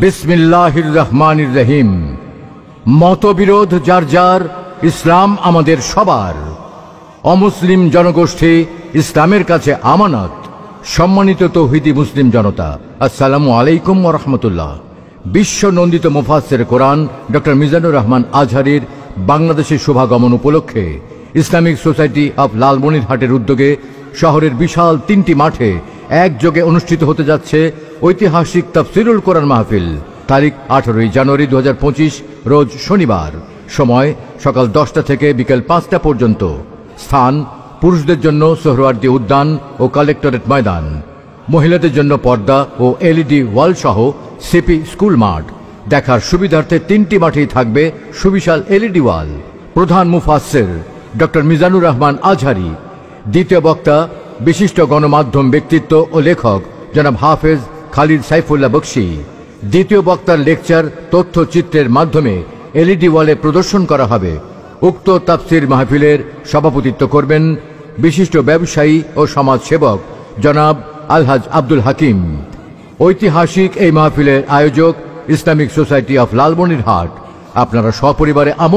বিসমিল্লাহির রহমানির রহিম। মতবিরোধ যার যার, ইসলাম আমাদের সবার। অমুসলিম জনগোষ্ঠী ইসলামের কাছে আমানত। সম্মানিত তৌহিদি মুসলিম জনতা, আসসালামু আলাইকুম ওয়া রাহমাতুল্লাহ। বিশ্ব নন্দিত মুফাসসির কোরআন ডক্টর মিজানুর রহমান আজহারীর বাংলাদেশের শুভাগমন উপলক্ষে ইসলামিক সোসাইটি অব লালমনিরহাটের উদ্যোগে শহরের বিশাল 3টি মাঠে একযোগে অনুষ্ঠিত হতে যাচ্ছে ঐতিহাসিক তাফসীরুল কোরআন মাহফিল। তারিখ 18 জানুয়ারি 2025, রোজ শনিবার। সময় সকাল 10টা থেকে বিকেল 5টা পর্যন্ত। স্থান পুরুষদের জন্য সোহরাওয়ার্দী উদ্যান ও কালেক্টরেট ময়দান, মহিলাদের জন্য পর্দা ও এলইডি ওয়াল সহ সিপি স্কুল মাঠ। দেখার সুবিধার্থে 3টি মাঠেই থাকবে সুবিশাল এলইডি ওয়াল। প্রধান মুফাসসির ডক্টর মিজানুর রহমান আজহারী। দ্বিতীয় বক্তা বিশিষ্ট গণমাধ্যম ব্যক্তিত্ব ও লেখক জনাব হাফেজ খালিদ সাইফুল্লাহ বকশী। দ্বিতীয় বক্তার লেকচার তথ্যচিত্রের মাধ্যমে এলইডি ওয়ালে প্রদর্শন করা হবে। উক্ত তাফসীর মাহফিলের সভাপতিত্ব করবেন বিশিষ্ট ব্যবসায়ী ও সমাজসেবক জনাব আলহাজ আব্দুল হাকিম। ঐতিহাসিক এই মাহফিলের আয়োজক ইসলামিক সোসাইটি অফ লালমনিরহাট। আপনারা সপরিবারে